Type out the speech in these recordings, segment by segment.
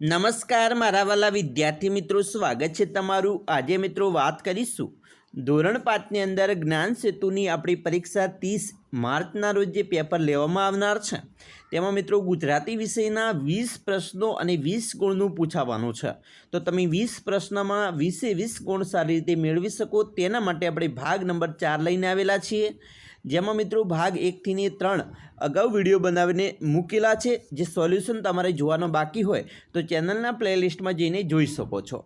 નમસ્કાર મારા વાલા વિદ્યાર્થી મિત્રો, સ્વાગત છે તમારું। આજે મિત્રો વાત કરીશું ધોરણ 5ની અંદર જ્ઞાન સેતુની આપણી પરીક્ષા 30 માર્ચના રોજ જે પેપર લેવામાં આવનાર છે તેમાં મિત્રો ગુજરાતી વિષયના 20 પ્રશ્નો અને 20 ગુણનું પૂછાવાનું છે। તો તમે 20 પ્રશ્નમાં 20 ગુણ સારી રીતે મેળવી શકો તેના માટે આપણે ભાગ નંબર 4 લઈને આવેલા છીએ, જેમાં મિત્રો ભાગ 1 થી 3 અગાઉ વિડીયો બનાવીને મૂકેલા છે। જે સોલ્યુશન તમારે જોવાનો બાકી હોય તો ચેનલના પ્લેલિસ્ટમાં જઈને જોઈ શકો છો।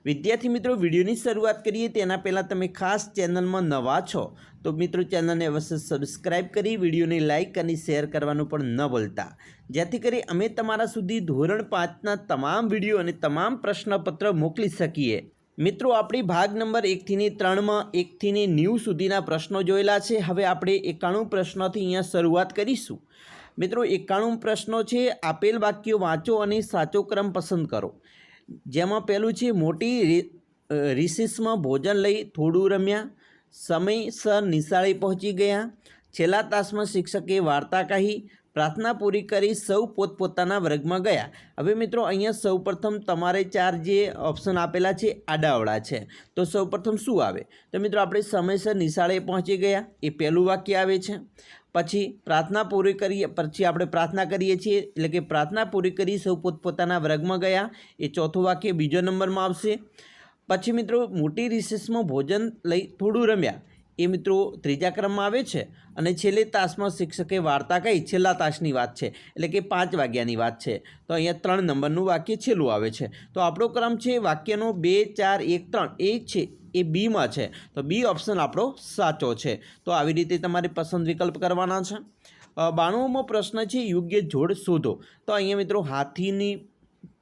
વિદ્યાર્થી મિત્રો, વિડીયોની શરૂઆત કરીએ તેના પહેલાં તમે ખાસ ચેનલમાં નવા છો તો મિત્રો ચેનલને અવશ્ય સબસ્ક્રાઈબ કરી વિડીયોને લાઇક અને શેર કરવાનું પણ ન ભૂલતા, જેથી કરી અમે તમારા સુધી ધોરણ 5ના તમામ વિડીયો અને તમામ પ્રશ્નપત્ર મોકલી શકીએ। મિત્રો, આપણી ભાગ નંબર 1 થી 3માં 1 થી 90 સુધીના પ્રશ્નો જોયેલા છે। હવે આપણે 91 પ્રશ્નોથી અહીંયા શરૂઆત કરીશું। મિત્રો, 91 પ્રશ્નો છે। આપેલ વાક્યો વાંચો અને સાચો ક્રમ પસંદ કરો। જેમાં પહેલું છે, મોટી રિસેસમાં ભોજન લઈ થોડું રમ્યા, સમયસર નિશાળે પહોંચી ગયા, છેલ્લા તાસમાં શિક્ષકે વાર્તા કહી, પ્રાર્થના પૂરી કરી, સૌ પોતપોતાના વર્ગમાં ગયા। હવે મિત્રો, અહીંયા સૌપ્રથમ તમારે 4 જે ઓપ્શન આપેલા છે આડાઅવળા છે, તો સૌપ્રથમ શું આવે? તો મિત્રો આપણે સમયસર નિશાળે પહોંચી ગયા એ પહેલું વાક્ય આવે છે। પછી પ્રાર્થના પૂરી કરીએ, પછી આપણે પ્રાર્થના કરીએ છીએ એટલે કે પ્રાર્થના પૂરી કરી સૌ પોતપોતાના વર્ગમાં ગયા એ ચોથું વાક્ય બીજો નંબરમાં આવશે। પછી મિત્રો મોટી રિસેસમાં ભોજન લઈ થોડું રમ્યા એ મિત્રો ત્રીજા ક્રમમાં આવે છે। અને છેલ્લે તાસમાં શિક્ષકે વાર્તા કહી, છેલ્લા તાસની વાત છે એટલે કે 5 વાગ્યાની વાત છે, તો અહીંયા 3 નંબરનું વાક્ય છેલ્લું આવે છે। તો આપણો ક્રમ છે વાક્યનો 2, 4, 1, 3 એ છે એ બીમાં છે, તો બી ઓપ્શન આપણો સાચો છે। તો આવી રીતે તમારે પસંદ વિકલ્પ કરવાના છે। 92મો પ્રશ્ન છે, યોગ્ય જોડ શોધો। તો અહીંયા મિત્રો હાથીની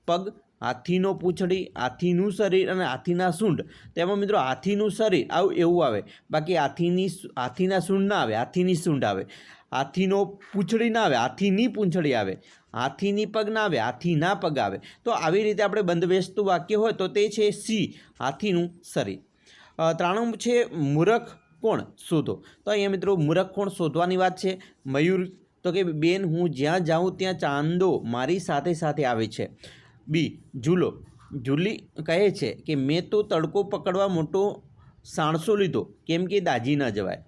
પગ, હાથીનો પૂંછડી, હાથીનું શરીર અને હાથીના સૂંઢ, તેમાં મિત્રો હાથીનું શરીર આવું એવું આવે, બાકી હાથીના સૂંઢ ના આવે, હાથીની સૂંઢ આવે, હાથીનો પૂંછડી ના આવે, હાથીની પૂંછડી આવે, હાથીની પગ ના આવે, હાથીના પગ આવે। તો આવી રીતે આપણે બંધબેસતું વાક્ય હોય તો તે છે સી, હાથીનું શરીર। 93 છે, મૂરખ કોણ શોધો। તો અહીંયા મિત્રો મૂરખ કોણ શોધવાની વાત છે। મયુર તો કે બેન, હું જ્યાં જાઉં ત્યાં ચાંદો મારી સાથે સાથે આવે છે। બી, ઝૂલો, ઝૂલી કહે છે કે મેં તો તડકો પકડવા મોટો સાણસો લીધો કેમ કે દાજી ન જવાય।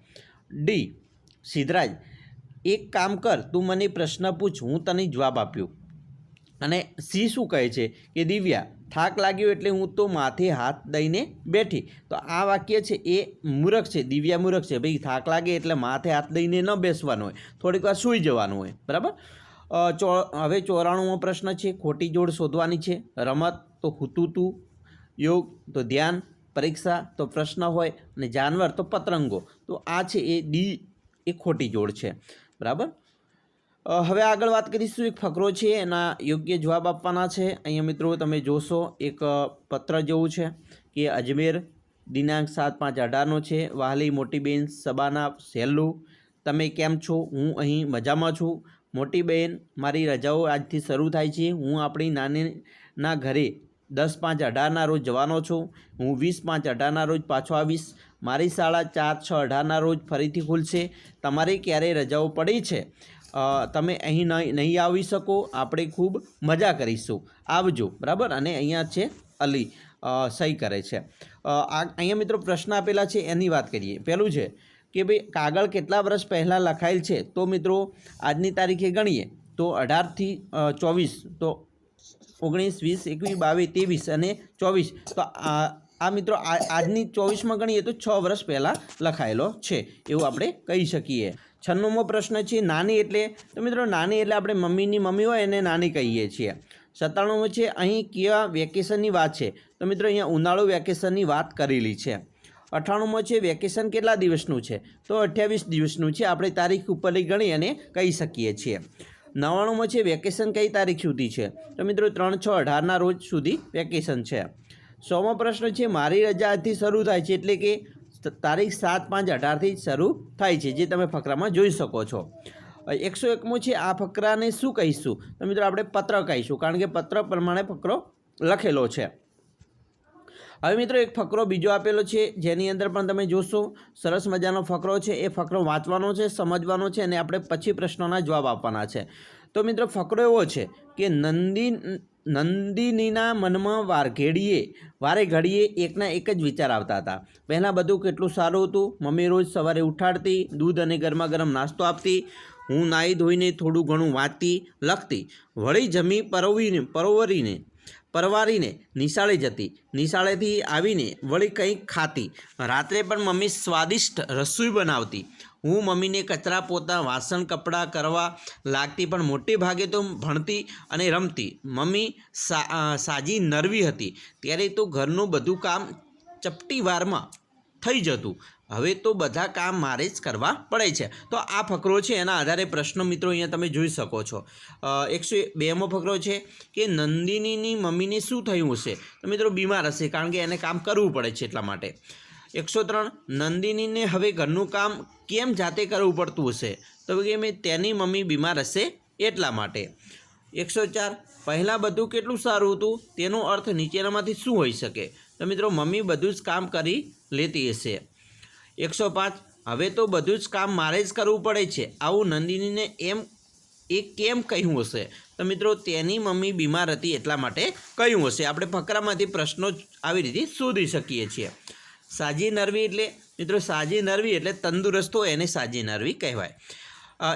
ડી, સિદ્ધરાજ, એક કામ કર, તું મને પ્રશ્ન પૂછ, હું તને જવાબ આપ્યો। અને સી શું કહે છે કે દિવ્યા, થાક લાગ્યો એટલે હું તો માથે હાથ દઈને બેઠી। તો આ વાક્ય છે એ મૂરખ છે, દિવ્યા મૂરખ છે। ભાઈ થાક લાગે એટલે માથે હાથ દઈને ન બેસવાનું હોય, થોડીક વાર સૂઈ જવાનું હોય, બરાબર। હવે 94મો પ્રશ્ન છે, ખોટી જોડ શોધવાની છે। રમત તો હુતુતુ, યોગ તો ધ્યાન, પરીક્ષા તો પ્રશ્ન હોય, અને જાનવર તો પતંગો। તો આ છે એ ડી એ ખોટી જોડ છે, બરાબર। હવે આગળ વાત કરીશું, એક ફકરો છે એના યોગ્ય જવાબ આપવાના છે। અહીંયા મિત્રો તમે જોશો એક પત્ર જેવું છે કે અજમેર, દિનાંક 7/5/18નો છે। વહાલી મોટી બેન સબાના સહેલું, તમે કેમ છો? હું અહીં મજામાં છું। મોટી બહેન, મારી રજાઓ આજથી શરૂ થાય છે। હું આપણી નાનીના ઘરે 10/5/18ના રોજ જવાનો છું। હું 20/5/18ના રોજ પાછો આવીશ। મારી શાળા 4/6/18ના રોજ ફરીથી ખુલશે। તમારે ક્યારે રજાઓ પડી છે? તમે અહીં નહીં આવી શકો, આપણે ખૂબ મજા કરીશું, આવજો, બરાબર। અને અહીંયા છે અલી સહી કરે છે। અહીંયા મિત્રો પ્રશ્ન આપેલા છે એની વાત કરીએ। પહેલું છે કે ભાઈ કાગળ કેટલા વર્ષ પહેલાં લખાયેલ છે? તો મિત્રો આજની તારીખે ગણીએ તો 18 થી 24, તો 19, 20, 21, 22, 23 અને 24। તો આ મિત્રો આજની 24માં ગણીએ તો 6 વર્ષ પહેલાં લખાયેલો છે એવું આપણે કહી શકીએ। 96મો પ્રશ્ન છે, નાની એટલે? તો મિત્રો નાની એટલે આપણે મમ્મીની મમ્મી હોય એને નાની કહીએ છીએ। 97મો છે, અહીં કેવા વેકેશનની વાત છે? તો મિત્રો અહીંયા ઉનાળુ વેકેશનની વાત કરેલી છે। 98મો છે, વેકેશન કેટલા દિવસનું છે? તો 28 દિવસનું છે, આપણે તારીખ ઉપરથી ગણી અને કહી શકીએ છીએ। 99મો છે, વેકેશન કઈ તારીખ સુધી છે? તો મિત્રો 3/6/18ના રોજ સુધી વેકેશન છે। 100મો પ્રશ્ન છે, મારી રજા આજથી શરૂ થાય છે એટલે કે તારીખ 7/5/18થી શરૂ થાય છે, જે તમે ફકરામાં જોઈ શકો છો। 101મો છે, આ ફકરાને શું કહીશું? તો મિત્રો આપણે પત્ર કહીશું, કારણ કે પત્ર પ્રમાણે ફકરો લખેલો છે। હવે મિત્રો એક ફકરો બીજો આપેલો છે જેની અંદર પણ તમે જોશો સરસ મજાનો ફકરો છે। એ ફકરો વાંચવાનો છે, સમજવાનો છે અને આપણે પછી પ્રશ્નોના જવાબ આપવાના છે। તો મિત્રો ફકરો એવો છે કે નંદિનીના મનમાં વારે ઘડીએ એકના એક જ વિચાર આવતા હતા. પહેલાં બધું કેટલું સારું હતું. મમ્મી રોજ સવારે ઉઠાડતી, દૂધ અને ગરમા ગરમ નાસ્તો આપતી. હું નાહી ધોઈને થોડું ઘણું વાંચતી, લખતી, વળી જમી પરવારીને નિશાળે જતી. નિશાળેથી આવીને વળી કંઈક ખાતી. રાત્રે પણ મમ્મી સ્વાદિષ્ટ રસોઈ બનાવતી. હું મમ્મીને કચરા પોતા વાસણ કપડાં કરવા લાગતી, પણ મોટે ભાગે તો ભણતી અને રમતી. મમ્મી સાજી નરવી હતી, ત્યારે તો ઘરનું બધું કામ ચપટી વારમાં થઈ જતું. હવે તો બધા કામ મારે જ કરવા પડે છે. તો આ ફકરો છે, એના આધારે પ્રશ્નો મિત્રો અહીંયા તમે જોઈ શકો છો. 102મો ફકરો છે કે નંદિનીની મમ્મીને શું થયું હશે? તો મિત્રો બીમાર હશે, કારણ કે એને કામ કરવું પડે છે એટલા માટે. 103 નંદિનીને હવે ઘરનું કામ કેમ જાતે કરવું પડતું હશે? તો કે તેની મમ્મી બીમાર હશે એટલા માટે. 104 પહેલાં બધું કેટલું સારું હતું, તેનો અર્થ નીચેનામાંથી શું હોઈ શકે? તો મિત્રો મમ્મી બધું જ કામ કરી લેતી હશે. 105 હવે તો બધું જ કામ મારે જ કરવું પડે છે, આવું નંદિનીને કેમ કહ્યું હશે? તો મિત્રો તેની મમ્મી બીમાર હતી એટલા માટે કહ્યું હશે. આપણે ફકરામાંથી પ્રશ્નો આવી રીતે શોધી શકીએ છીએ. સાજી નરવી એટલે મિત્રો તંદુરસ્ત હોય એને સાજી નરવી કહેવાય.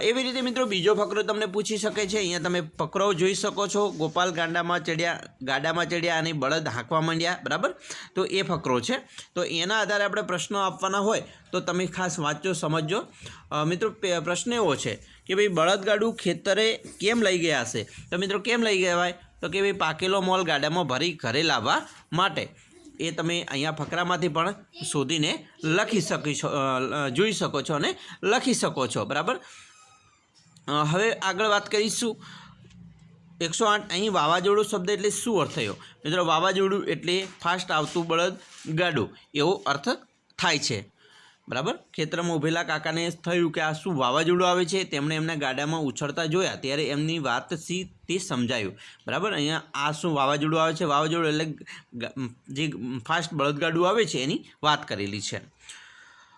એવી રીતે મિત્રો બીજો ફકરો તમને પૂછી શકે છે. અહીંયા તમે ફકરો જોઈ શકો છો. ગોપાલ ગાડામાં ચડ્યા અને બળદ હાંકવા માંડ્યા, બરાબર? તો એ ફકરો છે. તો એના આધારે આપણે પ્રશ્નો આપવાના હોય તો તમે ખાસ વાંચજો, સમજજો. મિત્રો પ્રશ્ન એવો છે કે ભાઈ બળદગાડું ખેતરે કેમ લઈ ગયા હશે? તો મિત્રો કેમ લઈ ગયા હોય? તો કે ભાઈ પાકેલો મોલ ગાડામાં ભરી ઘરે લાવવા માટે. એ તમે અહીંયા ફકરામાંથી પણ શોધીને જોઈ શકો છો અને લખી શકો છો, બરાબર? હવે આગળ વાત કરીશું. 108 અહીં વાવાઝોડું શબ્દ એટલે શું અર્થ થયો? મિત્રો વાવાઝોડું એટલે ફાસ્ટ આવતું બળદ ગાડું એવો અર્થ થાય છે, બરાબર? ખેતરમાં ઊભેલા કાકાને થયું કે આ શું વાવાઝોડું આવે છે. તેમણે એમના ગાડામાં ઉછળતા જોયા, ત્યારે એમની વાત તે સમજાયું, બરાબર? અહીંયા આ શું વાવાઝોડું આવે છે? વાવાઝોડું એટલે જે ફાસ્ટ બળદગાડું આવે છે એની વાત કરેલી છે.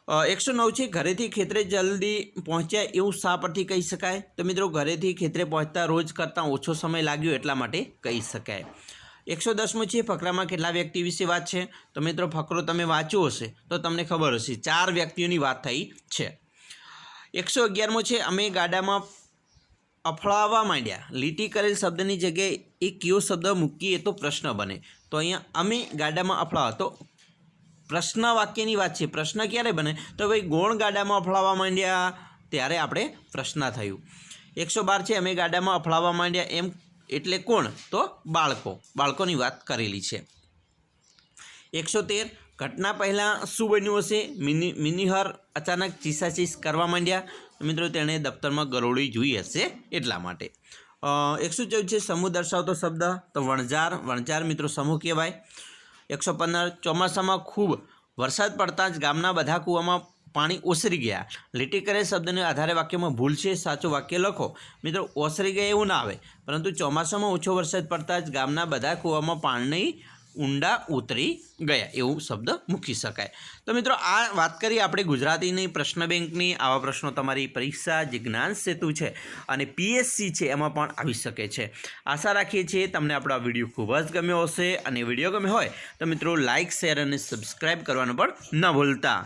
109 છે ઘરેથી ખેતરે જલ્દી પહોંચ્યા એવું શા પરથી કહી શકાય? તો મિત્રો ઘરેથી ખેતરે પહોંચતા રોજ કરતાં ઓછો સમય લાગ્યો એટલા માટે કહી શકાય. 110 છે ફકરામાં કેટલા વ્યક્તિ વિશે વાત છે? તો મિત્રો ફકરો તમે વાંચ્યો હશે તો તમને ખબર હશે 4 વ્યક્તિઓની વાત થઈ છે. 111 છે અમે ગાડામાં અફળાવા માંડ્યા. લીટી કરેલ શબ્દની જગ્યાએ એ કયો શબ્દ મૂકીએ તો પ્રશ્ન બને? તો અહીંયા અમે ગાડામાં અફળાવા, તો પ્રશ્ન વાક્યની વાત છે. પ્રશ્ન ક્યારે બને? તો ભાઈ ગોળ ગાડામાં અફળાવા માંડ્યા ત્યારે આપણે પ્રશ્ન થયું. 112 છે અમે ગાડામાં અફળાવા માંડ્યા એમ એટલે કોણ? તો બાળકોની વાત કરેલી છે. 113 ઘટના પહેલાં શું બન્યું હશે? મિનિહર અચાનક ચીસાચીસ કરવા માંડ્યા. મિત્રો તેણે દફતરમાં ગરોળી જોઈ હશે એટલા માટે. 114 છે સમૂહ દર્શાવતો શબ્દ, તો વણઝાર મિત્રો સમૂહ કહેવાય. 115 ચોમાસામાં ખૂબ વરસાદ પડતા જ ગામના બધા કૂવામાં પાણી ઓસરી ગયા. લીટી કરેલ શબ્દને આધારે વાક્યમાં ભૂલ છે, સાચું વાક્ય લખો. મિત્રો ઓસરી ગયા એવું ના આવે, પરંતુ ચોમાસામાં ઓછો વરસાદ પડતા જ ગામના બધા કૂવામાં પાણી ઊંડા ઉતરી ગયા એવું શબ્દ મૂકી શકાય. તો મિત્રો આ વાત કરી આપણે ગુજરાતીની પ્રશ્ન બેંકની. આવા પ્રશ્નો તમારી પરીક્ષા જે જ્ઞાન સેતુ છે અને પીએસસી છે એમાં પણ આવી શકે છે. આશા રાખીએ છીએ તમને આપણો આ વિડીયો ખૂબ જ ગમ્યો હશે, અને વિડીયો ગમ્યો હોય તો મિત્રો લાઇક, શેર અને સબસ્ક્રાઈબ કરવાનું પણ ન ભૂલતા.